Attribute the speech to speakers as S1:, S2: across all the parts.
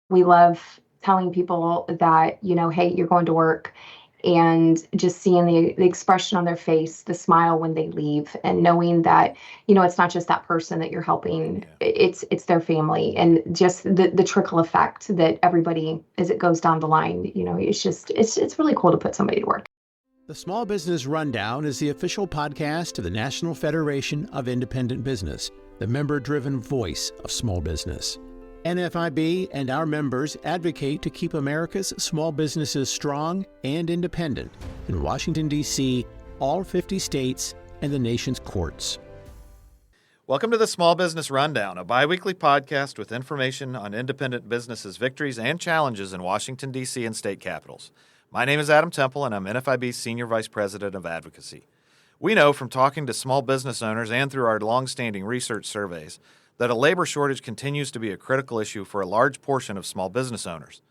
S1: We love telling people that, hey, you're going to work, and just seeing the expression on their face, the smile when they leave, and knowing that, it's not just that person that you're helping, it's their family, and just the trickle effect that everybody, as it goes down the line, it's really cool to put somebody to work.
S2: The Small Business Rundown is the official podcast of the National Federation of Independent Business, the member-driven voice of small business. NFIB and our members advocate to keep America's small businesses strong and independent in Washington, D.C., all 50 states, and the nation's courts.
S3: Welcome to the Small Business Rundown, a biweekly podcast with information on independent businesses' victories and challenges in Washington, D.C. and state capitals. My name is Adam Temple, and I'm NFIB's Senior Vice President of Advocacy. We know from talking to small business owners and through our long-standing research surveys that a labor shortage continues to be a critical issue for a large portion of small business owners.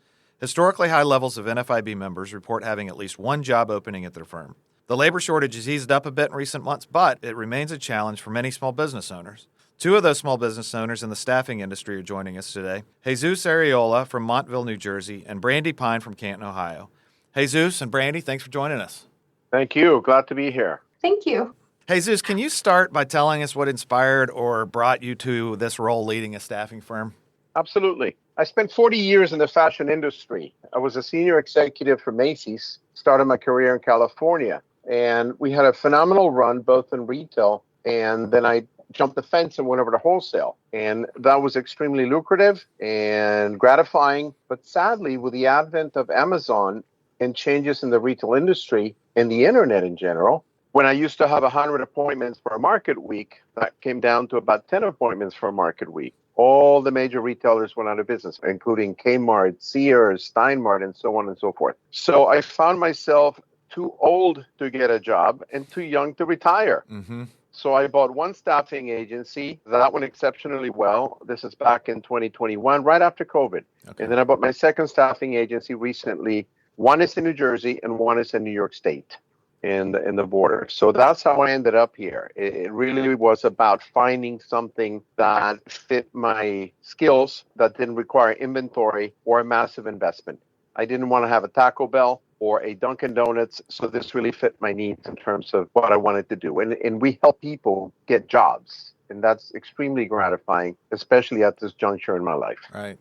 S3: Historically high levels of NFIB members report having at least one job opening at their firm. The labor shortage has eased up a bit in recent months, but it remains a challenge for many small business owners. Two of those small business owners in the staffing industry are joining us today: Jesus Arriola from Montville, New Jersey, and Brandi Pine from Canton, Ohio. Jesus and Brandi, thanks for joining us.
S4: Thank you. Glad to be here.
S1: Thank you.
S3: Jesus, can you start by telling us what inspired or brought you to this role leading a staffing firm?
S4: Absolutely. I spent 40 years in the fashion industry. I was a senior executive for Macy's, started my career in California, and we had a phenomenal run both in retail, and then I jumped the fence and went over to wholesale. And that was extremely lucrative and gratifying. But sadly, with the advent of Amazon and changes in the retail industry and the internet in general, when I used to have 100 appointments for a market week, that came down to about 10 appointments for a market week. All the major retailers went out of business, including Kmart, Sears, Steinmart, and so on and so forth. So I found myself too old to get a job and too young to retire. Mm-hmm. So I bought one staffing agency. That went exceptionally well. This is back in 2021, right after COVID. Okay. And then I bought my second staffing agency recently. One is in New Jersey and one is in New York State. In the border. So that's how I ended up here. It really was about finding something that fit my skills, that didn't require inventory or a massive investment. I didn't want to have a Taco Bell or a Dunkin' Donuts, so this really fit my needs in terms of what I wanted to do. And we help people get jobs, and that's extremely gratifying, especially at this juncture in my life.
S3: Right.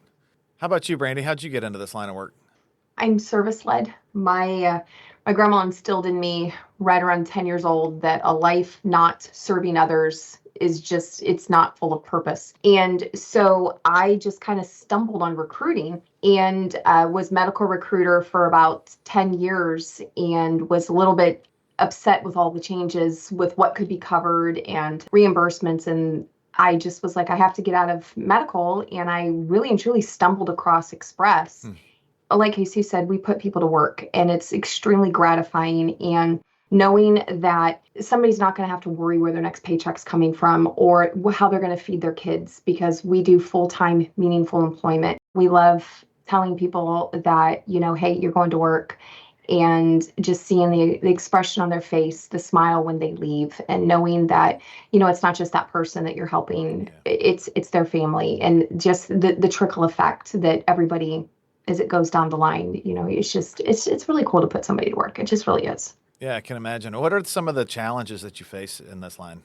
S3: How about you, Brandi? How'd you get into this line of work?
S1: I'm service-led. My grandma instilled in me right around 10 years old that a life not serving others is just, it's not full of purpose. And so I just kind of stumbled on recruiting and was medical recruiter for about 10 years and was a little bit upset with all the changes with what could be covered and reimbursements. And I just was like, I have to get out of medical. And I really and truly stumbled across Express. Like Jesus said, we put people to work, and it's extremely gratifying. And knowing that somebody's not going to have to worry where their next paycheck's coming from or how they're going to feed their kids, because we do full-time, meaningful employment. We love telling people that, hey, you're going to work, and just seeing the expression on their face, the smile when they leave, and knowing that, it's not just that person that you're helping, it's their family, and just the trickle effect that everybody, as it goes down the line, it's really cool to put somebody to work. It just really is.
S3: Yeah, I can imagine. What are some of the challenges that you face in this line?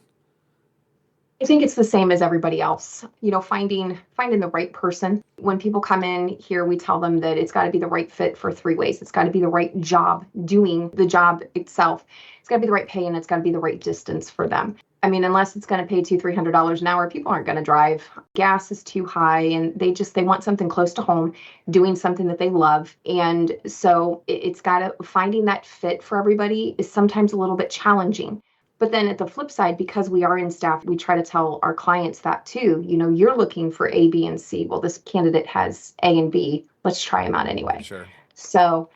S1: I think it's the same as everybody else. Finding the right person. When people come in here, we tell them that it's got to be the right fit for three ways. It's got to be the right job, doing the job itself. It's got to be the right pay, and it's got to be the right distance for them. I mean, unless it's going to pay $200-300 an hour, people aren't going to drive. Gas is too high, and they want something close to home, doing something that they love. And so it's got to, finding that fit for everybody is sometimes a little bit challenging. But then at the flip side, because we are in staff, we try to tell our clients that too. You're looking for A, B, and C. Well, this candidate has A and B. Let's try them out anyway.
S3: Sure.
S1: So,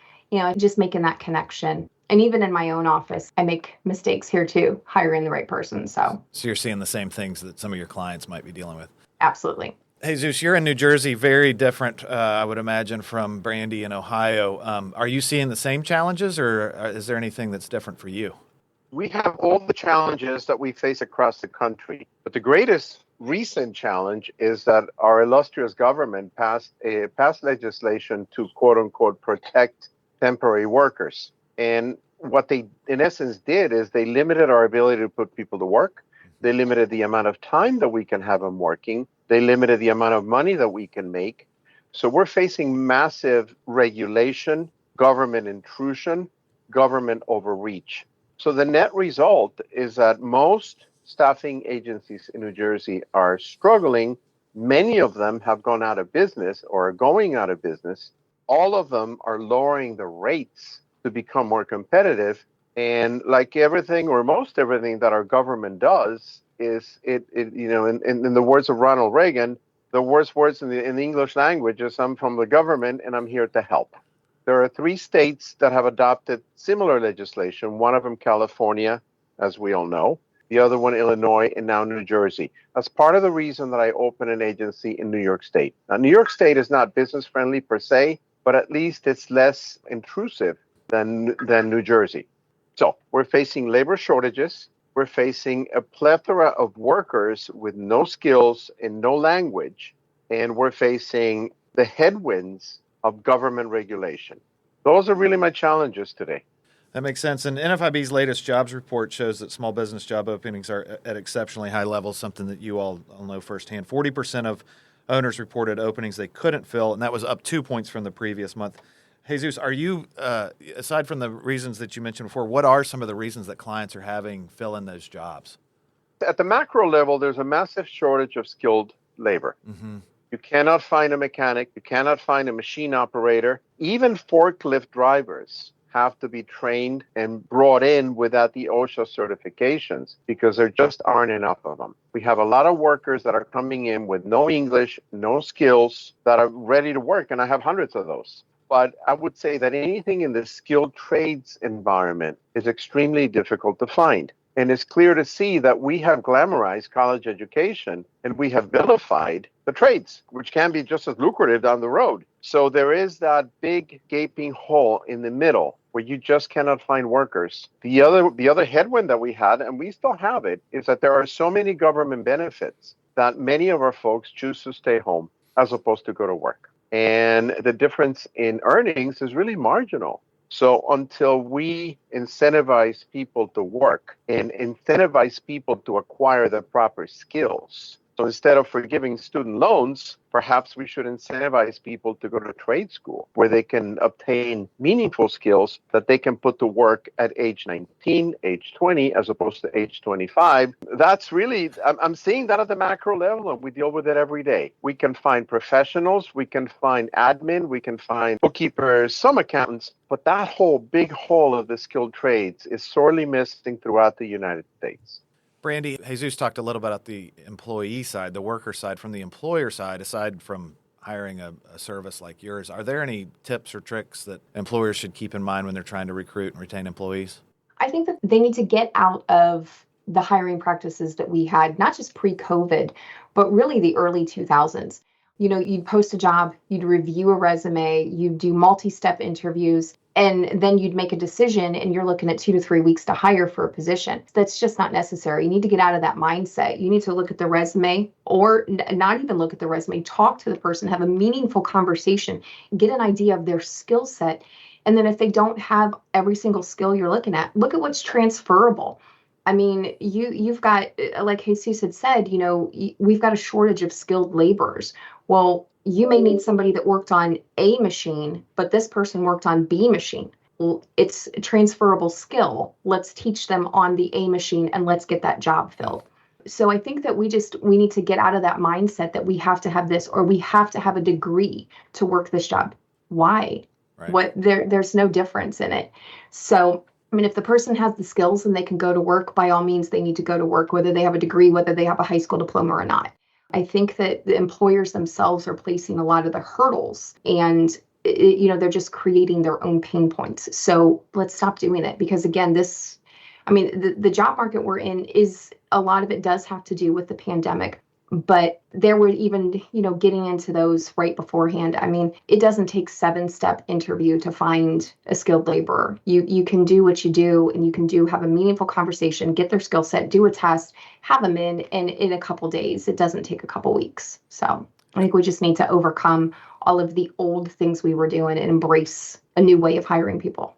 S1: just making that connection. And even in my own office, I make mistakes here too, hiring the right person. So
S3: you're seeing the same things that some of your clients might be dealing with.
S1: Absolutely.
S3: Jesus, you're in New Jersey, very different, I would imagine, from Brandi in Ohio. Are you seeing the same challenges, or is there anything that's different for you?
S4: We have all the challenges that we face across the country, but the greatest recent challenge is that our illustrious government passed legislation to quote unquote protect temporary workers. And what they in essence did is they limited our ability to put people to work. They limited the amount of time that we can have them working. They limited the amount of money that we can make. So we're facing massive regulation, government intrusion, government overreach. So the net result is that most staffing agencies in New Jersey are struggling. Many of them have gone out of business or are going out of business. All of them are lowering the rates to become more competitive. And like everything or most everything that our government does is in the words of Ronald Reagan, the worst words in the English language is I'm from the government and I'm here to help. There are 3 states that have adopted similar legislation, one of them California, as we all know, the other one Illinois, and now New Jersey. That's part of the reason that I opened an agency in New York State. Now, New York State is not business friendly per se, but at least it's less intrusive than New Jersey. So we're facing labor shortages. We're facing a plethora of workers with no skills and no language. And we're facing the headwinds of government regulation. Those are really my challenges today.
S3: That makes sense. And NFIB's latest jobs report shows that small business job openings are at exceptionally high levels, something that you all know firsthand. 40% of owners reported openings they couldn't fill, and that was up 2 points from the previous month. Jesus, are you, aside from the reasons that you mentioned before, what are some of the reasons that clients are having fill in those jobs?
S4: At the macro level, there's a massive shortage of skilled labor. Mm-hmm. You cannot find a mechanic. You cannot find a machine operator. Even forklift drivers have to be trained and brought in without the OSHA certifications because there just aren't enough of them. We have a lot of workers that are coming in with no English, no skills, that are ready to work, and I have hundreds of those. But I would say that anything in the skilled trades environment is extremely difficult to find. And it's clear to see that we have glamorized college education and we have vilified the trades, which can be just as lucrative down the road. So there is that big gaping hole in the middle where you just cannot find workers. The other headwind that we had, and we still have it, is that there are so many government benefits that many of our folks choose to stay home as opposed to go to work. And the difference in earnings is really marginal. So until we incentivize people to work and incentivize people to acquire the proper skills, so instead of forgiving student loans, perhaps we should incentivize people to go to trade school where they can obtain meaningful skills that they can put to work at age 19, age 20, as opposed to age 25. That's really, I'm seeing that at the macro level, and we deal with it every day. We can find professionals, we can find admin, we can find bookkeepers, some accountants, but that whole big hole of the skilled trades is sorely missing throughout the United States.
S3: Brandi, Jesus talked a little bit about the employee side, the worker side. From the employer side, aside from hiring a service like yours, are there any tips or tricks that employers should keep in mind when they're trying to recruit and retain employees?
S1: I think that they need to get out of the hiring practices that we had, not just pre-COVID, but really the early 2000s. You know, you'd post a job, you'd review a resume, you'd do multi-step interviews, and then you'd make a decision and you're looking at 2 to 3 weeks to hire for a position. That's just not necessary. You need to get out of that mindset. You need to look at the resume or not even look at the resume, talk to the person, have a meaningful conversation, get an idea of their skill set. And then if they don't have every single skill you're looking at, look at what's transferable. I mean, you've got, like Jesus had said, you know, we've got a shortage of skilled laborers. Well, you may need somebody that worked on A machine, but this person worked on B machine. Well, it's a transferable skill. Let's teach them on the A machine and let's get that job filled. So I think that we need to get out of that mindset that we have to have this or we have to have a degree to work this job. Why? Right. There's no difference in it. So I mean, if the person has the skills and they can go to work, by all means, they need to go to work, whether they have a degree, whether they have a high school diploma or not. I think that the employers themselves are placing a lot of the hurdles and, they're just creating their own pain points. So let's stop doing it because, again, the job market we're in is a lot of it does have to do with the pandemic. But there were even, getting into those right beforehand. I mean, it doesn't take 7-step interview to find a skilled laborer. You can do what you do and you can have a meaningful conversation, get their skill set, do a test, have them in a couple days. It doesn't take a couple weeks. So I think we just need to overcome all of the old things we were doing and embrace a new way of hiring people.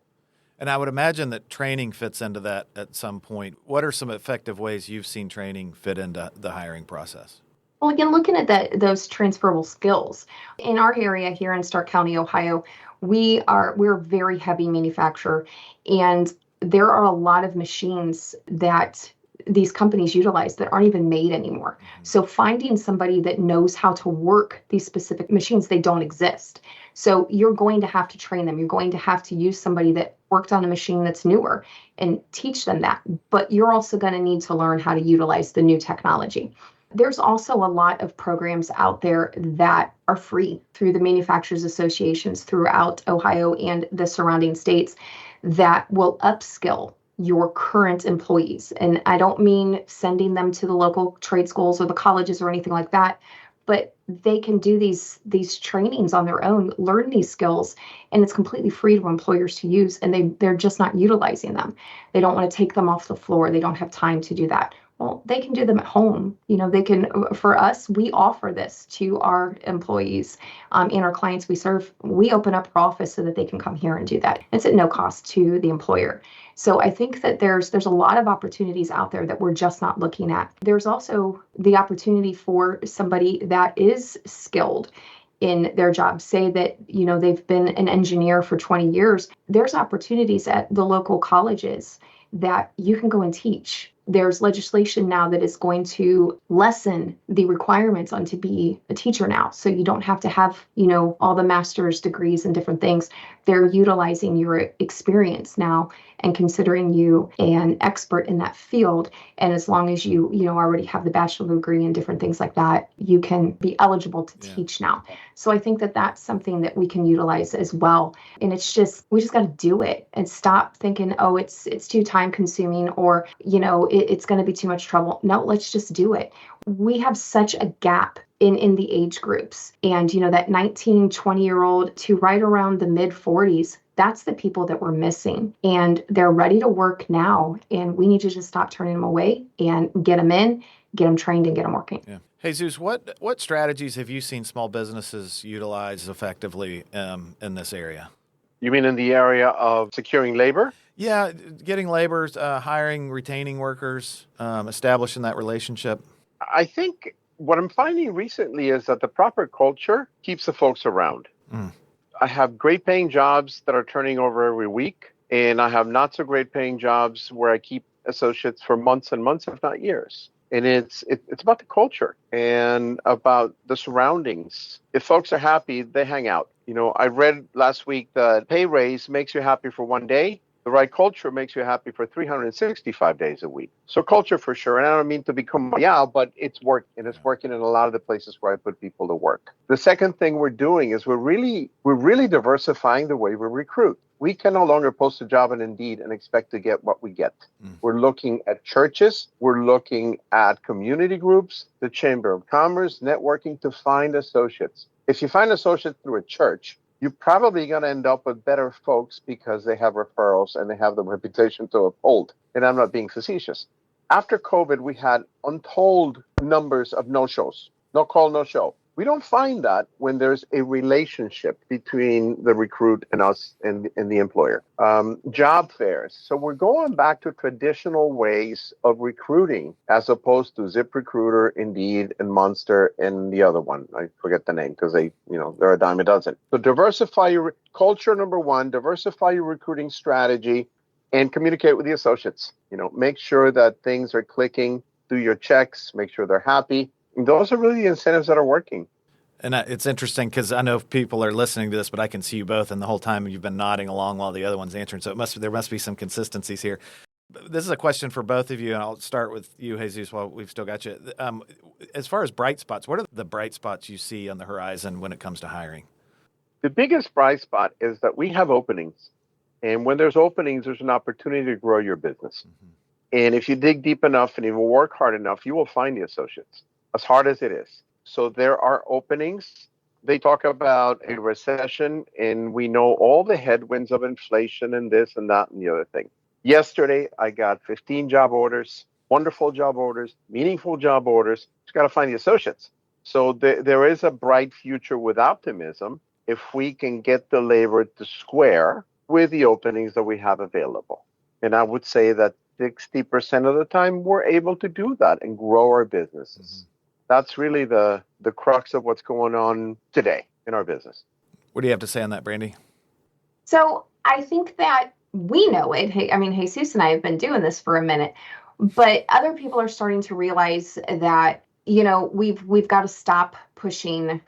S3: And I would imagine that training fits into that at some point. What are some effective ways you've seen training fit into the hiring process?
S1: Well, again, looking at those transferable skills in our area here in Stark County, Ohio, we're a very heavy manufacturer, and there are a lot of machines that these companies utilize that aren't even made anymore. So finding somebody that knows how to work these specific machines, they don't exist. So you're going to have to train them. You're going to have to use somebody that worked on a machine that's newer and teach them that. But you're also going to need to learn how to utilize the new technology. There's also a lot of programs out there that are free through the manufacturers associations throughout Ohio and the surrounding states that will upskill your current employees. And I don't mean sending them to the local trade schools or the colleges or anything like that, but they can do these trainings on their own, learn these skills, and it's completely free to employers to use, and they're just not utilizing them. They don't want to take them off the floor. They don't have time to do that. Well, they can do them at home. They can, for us, we offer this to our employees and our clients we serve. We open up our office so that they can come here and do that. It's at no cost to the employer. So I think that there's a lot of opportunities out there that we're just not looking at. There's also the opportunity for somebody that is skilled in their job. Say that, they've been an engineer for 20 years. There's opportunities at the local colleges that you can go and teach. There's legislation now that is going to lessen the requirements on to be a teacher now. So you don't have to have, all the master's degrees and different things. They're utilizing your experience now and considering you an expert in that field. And as long as you already have the bachelor degree and different things like that, you can be eligible to teach now. So I think that that's something that we can utilize as well. And we just got to do it and stop thinking, oh, it's too time consuming, or, it's going to be too much trouble. No, let's just do it. We have such a gap in the age groups, and that 19, 20-year-old to right around the mid 40s, that's the people that we're missing, and they're ready to work now, and we need to just stop turning them away and get them in, get them trained, and get them working.
S3: Yeah. Jesus, what strategies have you seen small businesses utilize effectively in this area?
S4: You mean in the area of securing labor?
S3: Yeah, getting labor, hiring, retaining workers, establishing that relationship.
S4: I think what I'm finding recently is that the proper culture keeps the folks around. I have great paying jobs that are turning over every week, and I have not so great paying jobs where I keep associates for months and months, if not years. And it's about the culture and about the surroundings. If folks are happy, they hang out. I read last week that pay raise makes you happy for one day. The right culture makes you happy for 365 days a week. So culture for sure. And I don't mean to become but it's working. And it's working in a lot of the places where I put people to work. The second thing we're doing is we're really diversifying the way we recruit. We can no longer post a job on Indeed and expect to get what we get. We're looking at churches. We're looking at community groups, the Chamber of Commerce, networking to find associates. If you find associates through a church, you're probably going to end up with better folks because they have referrals and they have the reputation to uphold. And I'm not being facetious. After COVID, we had untold numbers of no-shows. No call, no show. We don't find that when there's a relationship between the recruit and us and the employer. Job fairs. So we're going back to traditional ways of recruiting as opposed to ZipRecruiter, Indeed, and Monster, and the other one. I forget the name because they're a dime a dozen. So diversify your culture, number one, diversify your recruiting strategy, and communicate with the associates. Make sure that things are clicking, do your checks, make sure they're happy. Those are really the incentives that are working.
S3: And it's interesting because I know people are listening to this, but I can see you both, and the whole time you've been nodding along while the other one's answering. So there must be some consistencies here. This is a question for both of you, and I'll start with you, Jesus, while we've still got you. As far as bright spots, what are the bright spots you see on the horizon when it comes to hiring?
S4: The biggest bright spot is that we have openings. And when there's openings, there's an opportunity to grow your business. And if you dig deep enough and you work hard enough, you will find the associates, as hard as it is. So there are openings. They talk about a recession, and we know all the headwinds of inflation and this and that and the other thing. Yesterday, I got 15 job orders. wonderful job orders, meaningful job orders. Just got to find the associates. So there is a bright future with optimism if we can get the labor to square with the openings that we have available. And I would say that 60% of the time we're able to do that and grow our businesses. That's really the crux of what's going on today in our business.
S3: What do you have to say on that, Brandi?
S1: So I think that we know it. Hey, I mean, Jesus and I have been doing this for a minute, but other people are starting to realize that, we've got to stop pushing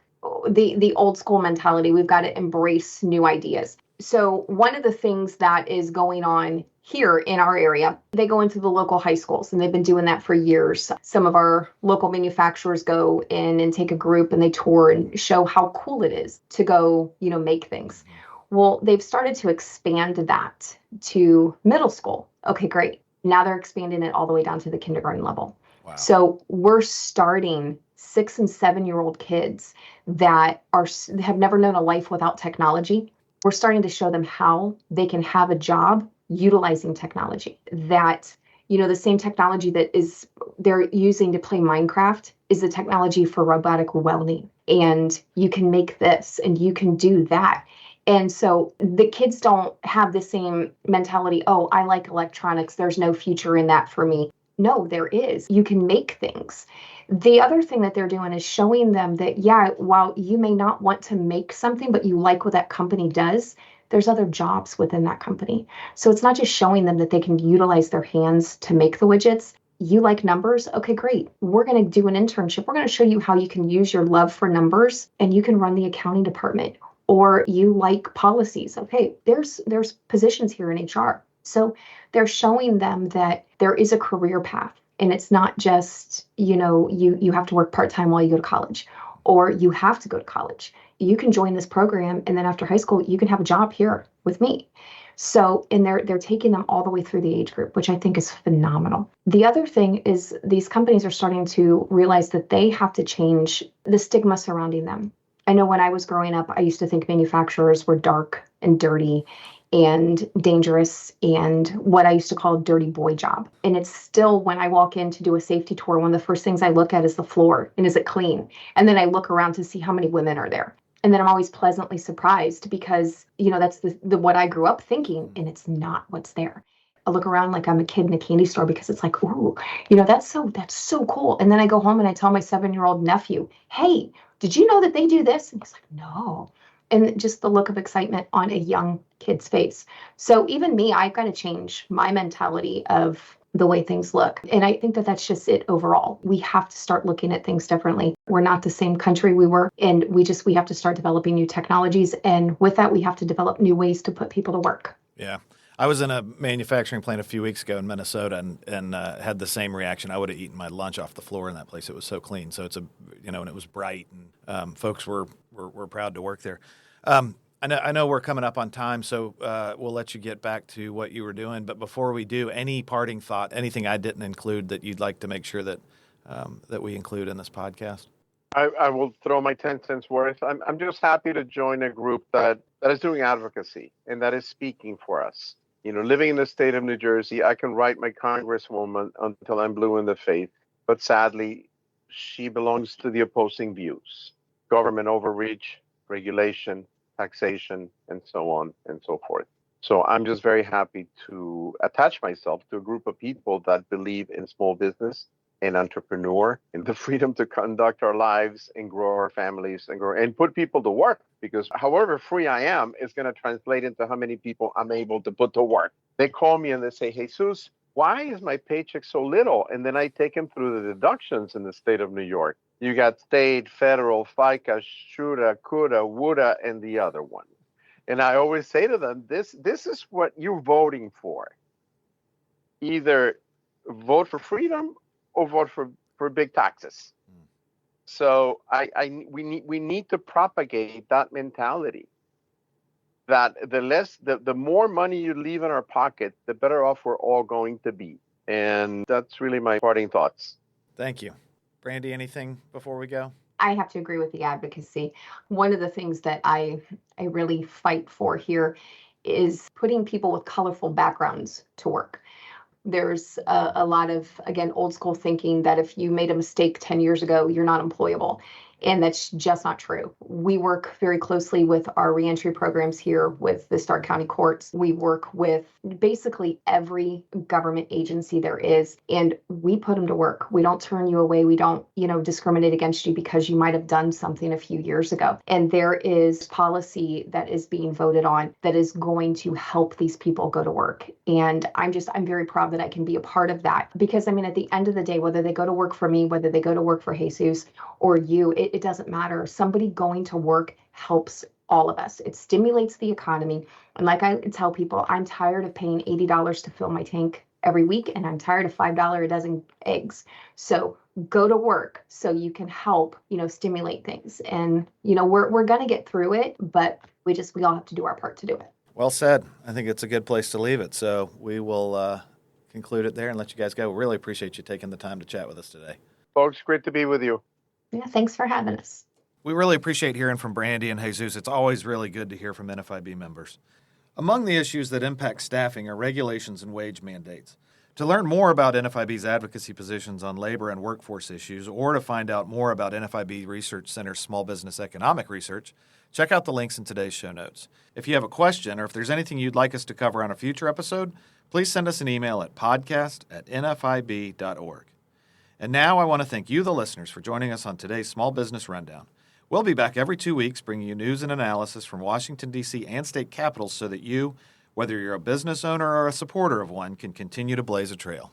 S1: the old school mentality. We've got to embrace new ideas. So one of the things that is going on here in our area, they go into the local high schools, and they've been doing that for years. Some of our local manufacturers go in and take a group and they tour and show how cool it is to go, make things. Well, they've started to expand that to middle school. Okay, great. Now they're expanding it all the way down to the kindergarten level. Wow. So we're starting 6 and 7-year-old kids that have never known a life without technology. We're starting to show them how they can have a job utilizing technology. That, the same technology that they're using to play Minecraft is the technology for robotic welding. And you can make this and you can do that. And so the kids don't have the same mentality, oh, I like electronics, there's no future in that for me. No, there is. You can make things. The other thing that they're doing is showing them that, while you may not want to make something, but you like what that company does, there's other jobs within that company. So it's not just showing them that they can utilize their hands to make the widgets. You like numbers? Okay, great. We're going to do an internship. We're going to show you how you can use your love for numbers and you can run the accounting department. Or you like policies. Okay, there's positions here in HR. So they're showing them that there is a career path, and it's not just, you have to work part-time while you go to college, or you have to go to college. You can join this program, and then after high school, you can have a job here with me. So, and they're taking them all the way through the age group, which I think is phenomenal. The other thing is these companies are starting to realize that they have to change the stigma surrounding them. I know when I was growing up, I used to think manufacturers were dark and dirty and dangerous and what I used to call a dirty boy job. And it's still, when I walk in to do a safety tour, one of the first things I look at is the floor and is it clean? And then I look around to see how many women are there. And then I'm always pleasantly surprised because, that's the what I grew up thinking, and it's not what's there. I look around like I'm a kid in a candy store because it's like, ooh, that's so cool. And then I go home and I tell my 7-year-old nephew, hey, did you know that they do this? And he's like, no. And just the look of excitement on a young kid's face. So even me, I've got to change my mentality of the way things look. And I think that that's just it overall. We have to start looking at things differently. We're not the same country we were, and we have to start developing new technologies. And with that, we have to develop new ways to put people to work.
S3: Yeah. I was in a manufacturing plant a few weeks ago in Minnesota and had the same reaction. I would have eaten my lunch off the floor in that place. It was so clean. So it's and it was bright, and folks were proud to work there. I know we're coming up on time, so we'll let you get back to what you were doing. But before we do, any parting thought, anything I didn't include that you'd like to make sure that that we include in this podcast?
S4: I will throw my 10 cents worth. I'm just happy to join a group that is doing advocacy and that is speaking for us. Living in the state of New Jersey, I can write my congresswoman until I'm blue in the face, but sadly, she belongs to the opposing views. Government overreach, regulation, taxation, and so on and so forth. So I'm just very happy to attach myself to a group of people that believe in small business and entrepreneur and the freedom to conduct our lives and grow our families and put people to work, because however free I am is going to translate into how many people I'm able to put to work. They call me and they say, Jesus, why is my paycheck so little? And then I take them through the deductions in the state of New York. You got state, federal, FICA, shoulda, coulda, woulda, and the other one. And I always say to them, this is what you're voting for. Either vote for freedom or vote for big taxes. So we need to propagate that mentality that the more money you leave in our pocket, the better off we're all going to be. And that's really my parting thoughts.
S3: Thank you. Brandi, anything before we go?
S1: I have to agree with the advocacy. One of the things that I really fight for here is putting people with colorful backgrounds to work. There's a lot of, again, old school thinking that if you made a mistake 10 years ago, you're not employable. And that's just not true. We work very closely with our reentry programs here with the Stark County courts. We work with basically every government agency there is, and we put them to work. We don't turn you away. We don't, discriminate against you because you might have done something a few years ago. And there is policy that is being voted on that is going to help these people go to work. And I'm very proud that I can be a part of that, because at the end of the day, whether they go to work for me, whether they go to work for Jesus or you, it doesn't matter. Somebody going to work helps all of us. It stimulates the economy. And like I tell people, I'm tired of paying $80 to fill my tank every week, and I'm tired of $5 a dozen eggs. So go to work so you can help, stimulate things. And, we're going to get through it, but we all have to do our part to do it.
S3: Well said. I think it's a good place to leave it. So we will conclude it there and let you guys go. We really appreciate you taking the time to chat with us today.
S4: Folks, great to be with you.
S1: Yeah, thanks for having us.
S3: We really appreciate hearing from Brandi and Jesus. It's always really good to hear from NFIB members. Among the issues that impact staffing are regulations and wage mandates. To learn more about NFIB's advocacy positions on labor and workforce issues, or to find out more about NFIB Research Center's small business economic research, check out the links in today's show notes. If you have a question, or if there's anything you'd like us to cover on a future episode, please send us an email at podcast@nfib.org. And now I want to thank you, the listeners, for joining us on today's Small Business Rundown. We'll be back every 2 weeks bringing you news and analysis from Washington, D.C. and state capitals so that you, whether you're a business owner or a supporter of one, can continue to blaze a trail.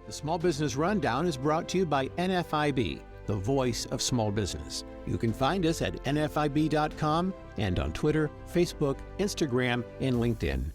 S2: The Small Business Rundown is brought to you by NFIB, the voice of small business. You can find us at nfib.com and on Twitter, Facebook, Instagram, and LinkedIn.